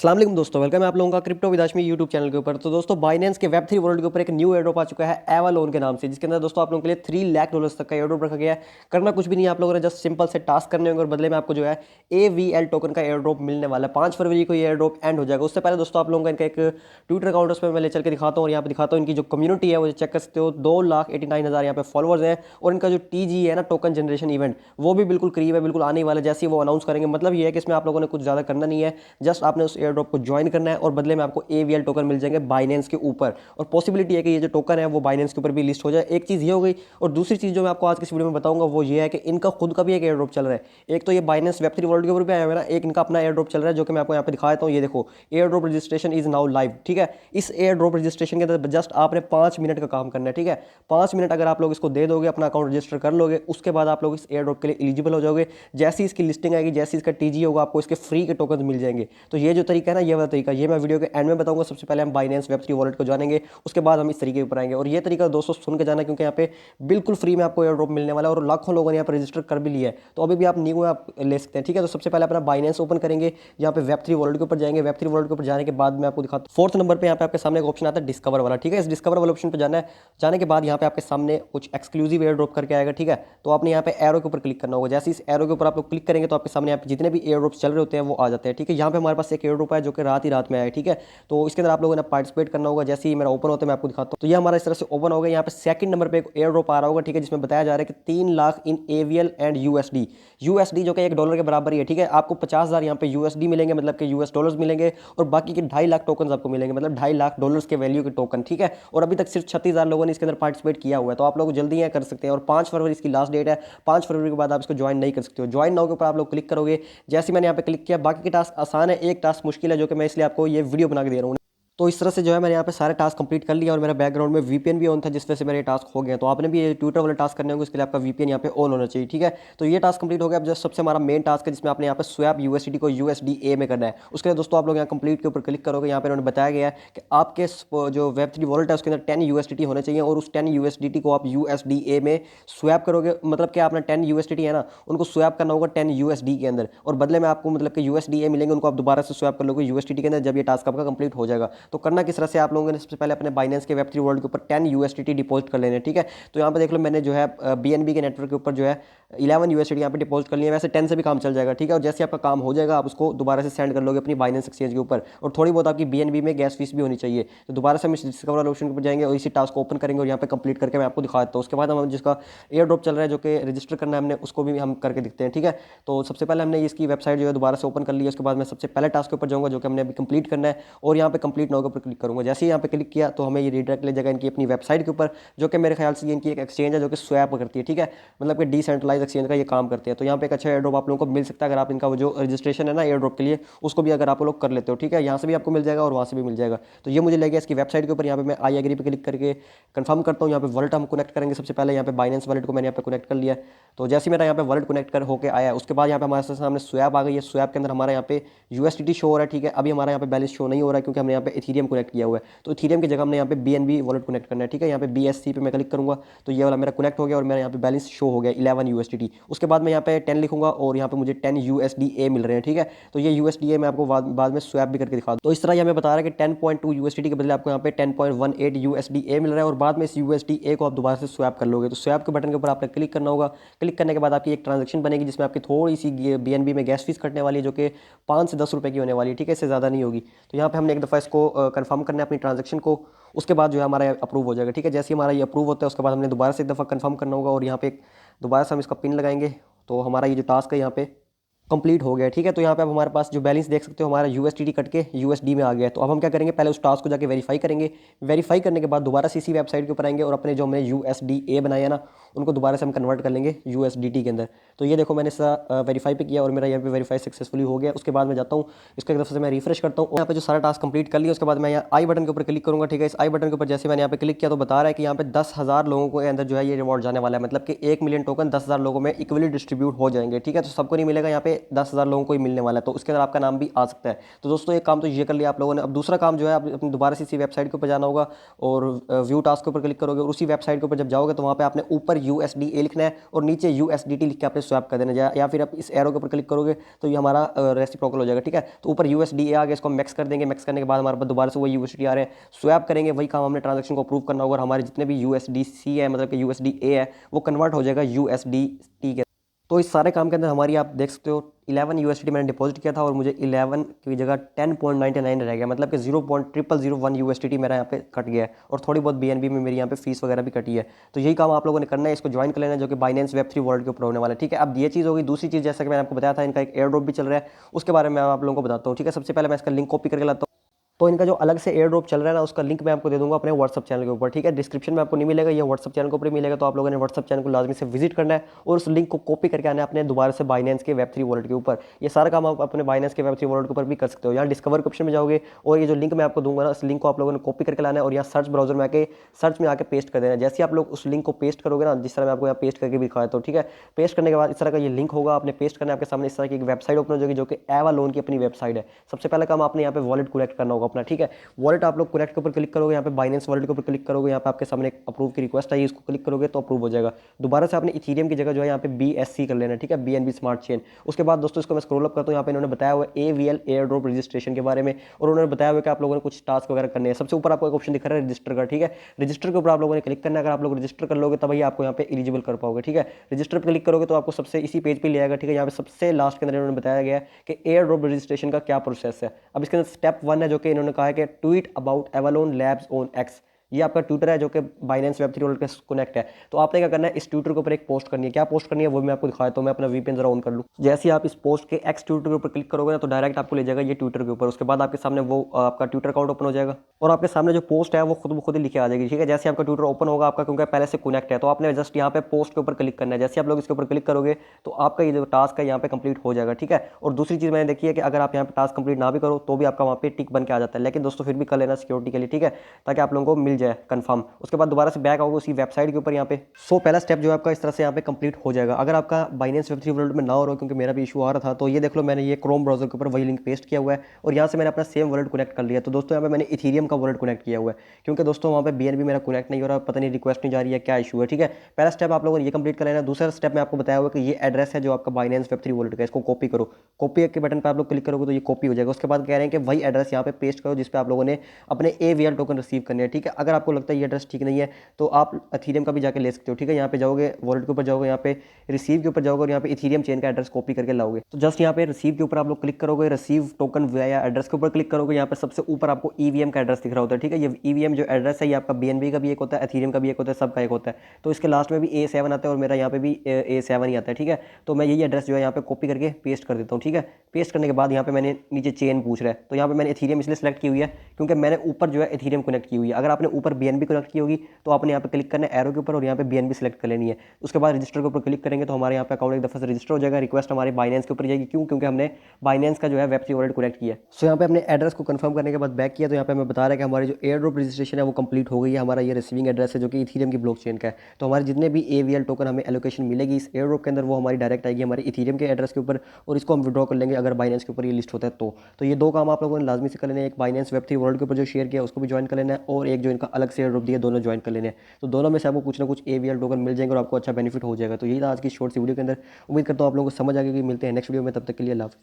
अस्सलाम वालेकुम दोस्तों, वेलकम है आप लोगों का crypto with Hashmi YouTube channel के ऊपर। तो दोस्तों बाइनेंस के वेब3 वर्ल्ड के ऊपर एक न्यू एयरड्रॉप आ चुका है एवालोन के नाम से, जिसके अंदर दोस्तों आप लोगों के लिए $3 लाख तक का एयरड्रॉप रखा गया है। करना कुछ भी नहीं है, आप लोगों ने जस्ट सिंपल से टास्क करने होंगे और बदले में आपको जो है AVL टोकन का एयरड्रॉप मिलने वाला है। 5 फरवरी को ये एयरड्रॉप एंड हो जाएगा। उससे पहले दोस्तों आप लोगों का इनका एक ट्विटर अकाउंट उस पर मैं ले चल के दिखाता हूँ और यहाँ पे दिखाता हूँ इनकी जो कम्युनिटी है वो चेक कर सकते हो। 2,89,000 यहाँ पे फॉलोअर्स हैं और इनका जो TG है ना, टोकन जनरेशन इवेंट, वो भी बिल्कुल करीब है, बिल्कुल आने वाला है। जैसे ही वो अनाउंस करेंगे, मतलब ये है कि इसमें आप लोगों ने कुछ ज़्यादा करना नहीं है, जस्ट आपने उस एयरड्रॉप को ज्वाइन करना है और बदले में आपको AVL टोकन मिल जाएंगे बाइनेंस के ऊपर। और पॉसिबिलिटी है कि ये जो टोकन है वो बाइनेंस के ऊपर भी लिस्ट हो जाए। एक चीज़ ये हो गई। और दूसरी चीज़ जो मैं आपको आज की इस वीडियो में बताऊंगा वो ये है कि इनका खुद का भी एक एयरड्रॉप चल रहा है। एक तो ये बाइनेंस वेब3 वर्ल्ड के ऊपर भी आया हुआ है ना, एक इनका अपना एयरड्रॉप चल रहा है जो कि मैं आपको यहाँ पे दिखा देता हूँ। ये देखो, airdrop registration is now live. ठीक है, इस एयरड्रॉप रजिस्ट्रेशन के अंदर जस्ट आपने 5 मिनट का काम करना है। ठीक है, 5 मिनट अगर आप लोग इसको दे दोगे, अपना अकाउंट रजिस्टर कर लोगे, उसके बाद आप लोग इस एयरड्रॉप के लिए एलिजिबल हो जाओगे। जैसी इसकी लिस्टिंग आएगी, जैसी इसका TG होगा, आपको इसके फ्री के टोकन मिल जाएंगे। तो ये जो तरीका है ना, ये वाला तरीका, ये मैं वीडियो के एंड में बताऊंगा। सबसे पहले हम बाइनेंस वेब3 वॉलेट को जानेंगे, उसके बाद हम इस तरीके के ऊपर आएंगे। और ये तरीका दोस्तों सुन के जाना, क्योंकि यहाँ पे बिल्कुल फ्री में आपको एयर ड्रॉप मिलने वाला है और लाखों लोगों ने यहाँ पर रजिस्टर कर भी लिया है। तो अभी भी आप न्यू आप ले सकते हैं। ठीक है, तो सबसे पहले अपना बाइनेंस ओपन करेंगे, यहाँ पे वेब3 वॉलेट के ऊपर जाएंगे। वेब3 वॉलेट के ऊपर जाने के बाद मैं आपको दिखाता हूँ 4th नंबर पर यहाँ पे आपके सामने एक ऑप्शन आता है डिस्कवर वाला। ठीक है, इस डिस्कवर वाले ऑप्शन पर जाना है। जाने के बाद यहाँ पे आपके सामने कुछ एक्सक्लूसिव एयर ड्रॉप करके आएगा। ठीक है, तो आपने यहाँ पे एरो के ऊपर क्लिक करना होगा। जैसे इस एरो के ऊपर आप लोग क्लिक करेंगे तो आपके सामने यहाँ पे जितने भी एयर ड्रॉप्स चल रहे होते हैं वो आ जाते हैं। ठीक है, यहाँ पे हमारे पास एक एयर ड्रॉप है जो कि रात ही रात में आया है। ठीक है, तो इसके अंदर आप लोगों ने पार्टिसिपेट करना होगा। जैसे ही मेरा ओपन होता है मैं आपको दिखाता हूँ। तो ये हमारा इस तरह से ओपन हो गया। यहाँ पे सेकंड नंबर पे एक एयर ड्रॉप आ रहा होगा। ठीक है, जिसमें बताया जा रहा है कि 3 लाख इन AVL एंड USD जो कि $1 के बराबर ही है। ठीक है, आपको 50,000 यहाँ पे USD मिलेंगे, मतलब कि US डॉलर्स मिलेंगे, और बाकी के 2.5 लाख टोकन आपको मिलेंगे, मतलब $2.5 लाख के वैल्यू के टोकन। ठीक है, और अभी तक सिर्फ 36,000 लोगों ने इसके अंदर पार्टिसिपेट किया हुआ है। तो आप लोग जल्दी यहाँ कर सकते हैं। और 5 फरवरी इसकी लास्ट डेट है। 5 फरवरी के बाद आप इसको ज्वाइन नहीं कर सकते हो। ज्वाइन नाउ के ऊपर आप लोग क्लिक करोगे। जैसे मैंने यहाँ पे क्लिक किया, बाकी के टास्क आसान है, एक टास्क मुश्किल है, जो कि मैं इसलिए आपको ये वीडियो बना के दे रहा हूँ। तो इस तरह से जो है मैंने यहाँ पे सारे टास्क कंप्लीट कर लिया और मेरा बैकग्राउंड में VPN भी ऑन था, जिस वजह से मेरे टास्क हो गए। तो आपने भी ये ट्विटर वाले टास्क करने होंगे, उसके लिए आपका VPN यहाँ पे ऑन होना चाहिए। ठीक है, तो ये टास्क कंप्लीट हो गया। अब जो सबसे हमारा मेन टास्क है, जिसमें आपने यहाँ पे स्वैप USDT को USDA में करना है, उसके लिए दोस्तों आप लोग यहाँ कंप्लीट के ऊपर क्लिक करोगे। यहाँ पे उन्होंने बताया गया है कि आपके जो वेब3 वॉलेट है उसके अंदर 10 USDT होने चाहिए और उस 10 USDT को आप USDA में स्वैप करोगे। मतलब कि आपने 10 USDT है ना, उनको स्वैप करना होगा 10 USD के अंदर, और बदले में आपको मतलब कि USDA मिलेंगे, उनको आप दोबारा से स्वैप कर लोगे USDT के अंदर जब ये टास्क आपका कंप्लीट हो जाएगा। तो करना किस तरह से, आप लोगों ने सबसे पहले अपने बाइनेंस के वेब3 वर्ल्ड के ऊपर 10 USDT डिपॉजिट कर लेने। ठीक है, तो यहाँ पे देख लो मैंने जो है BNB के नेटवर्क के ऊपर जो है 11 USDT यहाँ पे डिपॉजिट कर लिए। वैसे 10 से भी काम चल जाएगा। ठीक है, और जैसे आपका काम हो जाएगा आप उसको दोबारा से सेंड कर लोगे अपनी बाइनेंस एक्सचेंज के ऊपर। और थोड़ी बहुत आपकी BNB में गैस फीस भी होनी चाहिए। तो दोबारा से हम इस डिस्कवर वाले ऑप्शन के ऊपर जाएंगे और इसी टास्क को ओपन करेंगे और यहाँ पे कंप्लीट करके मैं आपको दिखा देता हूँ। उसके बाद हम जिसका एयर ड्रॉप चल रहा है, जो कि रजिस्टर करना है हमने, उसको भी हम करके दिखते हैं। ठीक है, तो सबसे पहले हमने इसकी वेबसाइट जो है दोबारा से ओपन कर ली है। उसके बाद मैं सबसे पहले टास्क के ऊपर जाऊँगा जो कि हमने अभी कंप्लीट करना है, और यहाँ पे कंप्लीट नाउ के ऊपर क्लिक करूँगा। जैसे ही यहाँ पे क्लिक किया तो हमें ये रिडायरेक्ट ले जाएगा इनकी अपनी वेबसाइट के ऊपर, जो कि मेरे ख्याल से ये इनकी एक एक्सचेंज है जो कि स्वैप करती है। ठीक है, मतलब कि डिसेंट्रलाइज एक्सचेंज का ये काम करते हैं। तो यहाँ पे एक अच्छा एयर ड्रॉप आप लोगों को मिल सकता है अगर आप इनका वो जो रजिस्ट्रेशन है ना एयर ड्रॉप के लिए, उसको भी अगर आप लोग कर लेते हो। ठीक है, यहाँ से भी आपको मिल जाएगा और वहाँ से भी मिल जाएगा। तो ये मुझे ले गया इसकी वेबसाइट के ऊपर। यहाँ पे मैं आई एग्री पे क्लिक करके कंफर्म करता हूँ। यहाँ पे वॉलेट हम कनेक्ट करेंगे। सबसे पहले यहाँ पे बाइनेंस वॉलेट को मैंने यहाँ पे कनेक्ट कर लिया। तो जैसे मेरा यहाँ पे वॉलेट कनेक्ट कर होकर आया, उसके बाद यहाँ पे हमारे सामने स्वैप आ गई है। स्वैप के अंदर हमारा यहाँ पे USDT शो हो रहा है। ठीक है, अभी हमारा यहाँ पे बैलेंस शो नहीं हो रहा है क्योंकि हमने यहाँ पे इथीरियम कनेक्ट किया हुआ है। तो इथीरियम की जगह हमने यहाँ पे BNB वॉलेट कनेक्ट करना है। ठीक है, यहाँ पे BSC पे मैं क्लिक करूँगा तो ये वाला मेरा कनेक्ट हो गया और मेरा यहाँ पे बैलेंस शो हो गया 11 USDT। उसके बाद मैं यहाँ पे 10 लिखूंगा और यहाँ पे मुझे 10 USDA मिल रहे हैं। ठीक है, तो ये USDA मैं आपको बाद में स्वैप भी करके दिखा दूँ। तो इस तरह ये हमें बता रहा है कि 10.2 USDT के बदले आपको यहाँ पे 10.18 USDA मिल रहा है, और बाद में इस USDA को आप दोबारा से स्वैप कर लोगे। तो स्वैप के बटन के ऊपर आपने क्लिक करना होगा। क्लिक करने के बाद आपकी एक ट्रांजेक्शन बनेगी जिसमें आपकी थोड़ी सी BNB में गैस फीस कटने वाली है, जो कि 5 से 10 रुपये की होने वाली है। ठीक है, इससे ज़्यादा नहीं होगी। तो यहाँ पे हमने एक दफ़ा इसको कंफर्म करना है अपनी ट्रांजेक्शन को। उसके बाद जो है हमारा अप्रूव हो जाएगा। ठीक है, जैसे ही हमारा ये अप्रूव होता है उसके बाद हमने दोबारा से एक दफ़ा कंफर्म करना होगा और यहाँ पे दोबारा से हम इसका पिन लगाएंगे। तो हमारा ये जो टास्क है यहाँ पे कंप्लीट हो गया। ठीक है, तो यहाँ पे अब हमारे पास जो बैलेंस देख सकते हो हमारा USDT कट के USD में आ गया है। तो अब हम क्या करेंगे, पहले उस टास्क को जाके वेरीफाई करेंगे। वेरीफाई करने के बाद दोबारा से इसी वेबसाइट के ऊपर आएंगे और अपने जो हमने USDA बनाया ना, उनको दोबारा से हम कन्वर्ट कर लेंगे USDT के अंदर। तो ये देखो मैंने इसका वेरीफाई पे किया और मेरा यहाँ पे वेरीफाई सक्सेसफुली हो गया। उसके बाद मैं जाता हूँ, इसके तरफ से मैं रिफ्रेश करता हूँ। यहाँ पे जो सारा टास्क कंप्लीट कर लिया उसके बाद मैं यहाँ आई बटन के ऊपर क्लिक करूँगा। ठीक है, इस आई बटन के ऊपर जैसे मैंने यहाँ पे क्लिक किया तो बता रहा है कि यहाँ पे 10,000 लोगों के अंदर जो है ये रिवॉर्ड जाने वाला है, मतलब कि 1 मिलियन टोकन 10,000 लोगों में इक्वली डिस्ट्रीब्यूट हो जाएंगे। ठीक है, तो सबको नहीं मिलेगा, यहाँ पे 10,000 लोगों को ही मिलने वाला है। तो उसके अंदर आपका नाम भी आ सकता है। तो दोस्तों एक काम तो ये कर लिया आप लोगों ने। अब दूसरा काम जो है आप अपनी दोबारा से इसी वेबसाइट के ऊपर जाना होगा और व्यू टास्क के ऊपर क्लिक करोगे और उसी वेबसाइट के ऊपर जब जाओगे तो वहाँ पे आपने ऊपर USDA लिखना है और नीचे USDT लिख के आपने स्वैप कर देना या फिर आप इस एरो के ऊपर क्लिक करोगे तो ये हमारा रेसिप्रोकल हो जाएगा, ठीक है। तो ऊपर USDA आ गया, इसको मैक्स कर देंगे, मैक्स करने के बाद हमारे पास दोबारा से वही USDT आ रहे हैं, स्वैप करेंगे, वही काम हमने ट्रांजेक्शन को अप्रूव करना होगा और हमारे जितने भी USDC है मतलब कि USDA है वो कन्वर्ट हो जाएगा USDT के। तो इस सारे काम के अंदर हमारी आप देख सकते हो 11 USDT मैंने डिपॉजिट किया था और मुझे 11 की जगह 10.99 रह गया, मतलब कि 0.0001 USDT मेरा यहाँ पे कट गया है और थोड़ी बहुत BNB में मेरी यहाँ पे फीस वगैरह भी कटी है। तो यही काम आप लोगों ने करना है, इसको ज्वाइन कर लेना है जो कि बाइनेंस वेब 3 वर्ल्ड के ऊपर होने वाला है, ठीक है। अब ये चीज़ होगी। दूसरी चीज़ जैसा कि मैंने आपको बताया था, इनका एक एयर ड्रॉप भी चल रहा है, उसके बारे में मैं आप लोगों को बताता हूँ, ठीक है। सबसे पहले मैं इसका लिंक कॉपी करके लाता हूँ। तो इनका जो अलग से एयर ड्रॉप चल रहा है ना, उसका लिंक मैं आपको दे दूंगा अपने व्हाट्सअप चैनल के ऊपर, ठीक है। डिस्क्रिप्शन में आपको नहीं मिलेगा, ये व्हाट्सअप चैनल के ऊपर मिलेगा, तो आप लोगों ने व्हाट्सअप चैनल को लाजमी से विजिट करना है और उस लिंक को कॉपी करके आना है अपने दोबारा से बाइनेंस के वेब3 वॉलेट के ऊपर। ये सारा काम आप अपने बाइनेंस के वेब3 वॉलेट के ऊपर भी कर सकते हो। यहाँ डिस्कवर के ऑप्शन में जाओगे और ये जो लिंक मैं आपको दूंगा ना, इस लिंक को आप लोगों ने कॉपी करके लाना है और यहाँ सर्च ब्राउजर में आके सर्च में आके पेस्ट कर देना है। जैसे ही आप लोग उस लिंक को पेस्ट करोगे ना, जिस तरह मैं आपको यहाँ पेस्ट करके भी दिखाया, तो ठीक है। पेस्ट करने के बाद इस तरह का ये लिंक होगा, आपने पेस्ट करना है, आपके सामने इस तरह की एक वेबसाइट ओपन हो जाएगी जो कि एवालोन की अपनी वेबसाइट है। सबसे पहला काम आपने यहाँ पे वॉलेट कनेक्ट करना होगा अपना, ठीक है। वॉलेट आप लोग कनेक्ट के ऊपर क्लिक करोगे, यहाँ पे बाइनेंस वॉलेट के ऊपर क्लिक करोगे, यहाँ पे आपके सामने एक अप्रूव की रिक्वेस्ट आई, इसको क्लिक करोगे तो अप्रूव हो जाएगा। दोबारा से आपने इथीरियम की जगह जो है यहाँ पे BSC कर लेना, ठीक है, BNB स्मार्ट चेन। उसके बाद दोस्तों इसको मैं स्क्रॉल अप करता हूँ, यहाँ पे इन्होंने बताया हुआ है AVL एयर ड्रॉप रजिस्ट्रेशन के बारे में और उन्होंने बताया हुआ है कि आप लोगों ने कुछ टास्क वगैरह करने हैं। सबसे ऊपर आपको एक ऑप्शन दिख रहा है रजिस्टर का, ठीक है। रजिस्टर के ऊपर आप लोगों ने क्लिक करना है। अगर आप लोग रजिस्टर कर लोगे तभी आपको यहाँ पे एलिजिबल कर पाओगे, ठीक है। रजिस्टर पर क्लिक करोगे तो आपको सबसे इसी पेज पे ले आएगा, ठीक है। यहाँ पे सबसे लास्ट के अंदर इन्होंने बताया गया है कि एयर ड्रॉप रजिस्ट्रेशन का क्या प्रोसेस है। अब इसके अंदर स्टेप 1 है जो कि इन्होंने कहा है कि tweet about Avalon labs on X। ये आपका ट्विटर है जो कि बाइनेंस वेब 3 वर्ल्ड के कनेक्ट है। तो आपने क्या करना है, इस ट्विटर के ऊपर एक पोस्ट करनी है। क्या पोस्ट करनी है वो मैं आपको दिखाया, तो मैं अपना VPN जरा ऑन कर लूँ। जैसे ही आप इस पोस्ट के X ट्विटर के ऊपर क्लिक करोगे ना, तो डायरेक्ट आपको ले जाएगा ये ट्विटर के ऊपर। उसके बाद आपके सामने वो आपका ट्विटर अकाउंट ओपन हो जाएगा और आपके सामने जो पोस्ट है वो खुद ब खुद ही लिखे आ जाएगी, ठीक है। जैसे आपका ट्विटर ओपन होगा आपका, क्योंकि पहले से कनेक्ट है, तो आपने जस्ट यहाँ पे पोस्ट के ऊपर क्लिक करना है। जैसे आप लोग इसके ऊपर क्लिक करोगे तो आपका ये जो टास्क है यहाँ पे कंप्लीट हो जाएगा, ठीक है। और दूसरी चीज़ मैंने देखी है कि अगर आप यहाँ पे टास्क कंप्लीट ना भी करो तो भी आपका वहाँ पे टिक बन के आ जाता है, लेकिन दोस्तों फिर भी कर लेना सिक्योरिटी के लिए, ठीक है, ताकि आप लोगों को मिल जाए कंफर्म। उसके बाद दोबारा से बैक आओगे उसी वेबसाइट के ऊपर यहाँ पे। सो पहला स्टेप जो है आपका इस तरह से यहाँ पे कंप्लीट हो जाएगा। अगर आपका बाइनेंस वेब 3 वर्ल्ड में ना हो रहा हो, क्योंकि मेरा भी इशू आ रहा था, तो ये देख लो मैंने ये क्रोम ब्राउजर के ऊपर वही लिंक पेस्ट किया हुआ है और यहाँ से मैंने अपना सेम वॉलेट कनेक्ट कर लिया। तो दोस्तों यहाँ पे मैंने इथीरियम का वॉलेट कनेक्ट किया हुआ है, क्योंकि दोस्तों वहाँ पे BNB मेरा कनेक्ट नहीं हो रहा, पता नहीं रिक्वेस्ट नहीं जा रही है, क्या इशू है, ठीक है। पहला स्टेप आप लोगों ने ये कंप्लीट कर लेना है। दूसरा स्टेप में आपको बताया हुआ कि ये एड्रेस है जो आपका बाइनेंस वेब 3 वॉलेट का, इसको कॉपी करो। कॉपी के बटन पर आप लोग क्लिक करोगे तो ये कॉपी हो जाएगा। उसके बाद कह रहे हैं कि वही एड्रेस यहाँ पे पेस्ट करो जिस पे आप लोगों ने अपने AVL टोकन रिसीव करने हैं, ठीक है। अगर आपको लगता है ये एड्रेस ठीक नहीं है तो आप इथीरियम का भी जाके ले सकते हो, ठीक है। यहाँ पे जाओगे, वॉलेट के ऊपर जाओगे, यहाँ पे रिसीव के ऊपर जाओगे और यहाँ पे इथीरियम चेन का एड्रेस कॉपी करके लाओगे। तो जस्ट यहाँ पे रिसीव के ऊपर आप लोग क्लिक करोगे, रिसीव टोकन वाया एड्रेस के ऊपर क्लिक करोगे। यहाँ पे सबसे ऊपर आपको EVM का एड्रेस दिख रहा होता है, ठीक है। ये EVM जो एड्रेस है ये आपका BNB का भी एक होता है, इथीरियम का भी एक होता है, सबका एक होता है। तो इसके लास्ट में भी A7 आता है और मेरा यहाँ पे भी A7 ही आता है, ठीक है। तो मैं यही एड्रेस जो है यहाँ पे कॉपी करके पेस्ट कर देता हूँ, ठीक है। पेस्ट करने के बाद यहाँ पे मैंने नीचे चेन पूछ रहा है, तो यहाँ पे मैंने इथीरियम इसलिए सेलेक्ट की हुई है क्योंकि मैंने ऊपर जो है इथीरियम कनेक्ट की हुई है। अगर आपने ऊपर BNB कनेक्ट की होगी तो आपने यहाँ पे क्लिक करना है एरो के ऊपर और यहाँ पे BNB सेलेक्ट कर लेनी है। उसके बाद रजिस्टर के ऊपर क्लिक करेंगे तो हमारे यहाँ पे अकाउंट एक दफा से रजिस्टर हो जाएगा। रिक्वेस्ट हमारे बाइनेंस के ऊपर जाएगी, क्यों, क्योंकि हमने बाइनेंस का जो है वेब 3 वॉलेट कनेक्ट किया है। सो यहाँ पे हमने एड्रेस को कंफर्म करने के बाद बैक किया, तो यहाँ पे हमें बता रहा है कि हमारी जो एयर ड्रॉप रजिस्ट्रेशन है वो कंप्लीट हो गई है। हमारा ये रिसीविंग एड्रेस है जो कि इथीरियम की ब्लॉकचेन का है। तो हमारे जितने भी AVL टोकन हमें एलोकेशन मिलेगी इस एयर ड्रॉप के अंदर, वो हमारी डायरेक्ट आएगी हमारे इथीरियम के एड्रेस के ऊपर और इसको हम विड्रॉ कर लेंगे अगर बाइनेंस के ऊपर ये लिस्ट होता है तो ये दो काम आप लोगों ने लाजमी से कर लेने हैं। एक बाइनेंस वेब 3 वर्ल्ड के ऊपर जो शेयर किया उसको भी ज्वाइन कर लेना है और एक जो इनका अलग से एयर ड्रॉप दिया दोनों ज्वाइन कर लेने हैं। तो दोनों में से आपको कुछ ना कुछ AVL टोकन मिल जाएंगे और आपको अच्छा बेनिफिट हो जाएगा। तो यही था आज की शॉर्ट सी वीडियो के अंदर। उम्मीद करता हूँ आप लोगों को समझ आ गई। मिलते हैं नेक्स्ट वीडियो में, तब तक के लिए अल्लाह हाफ़िज़।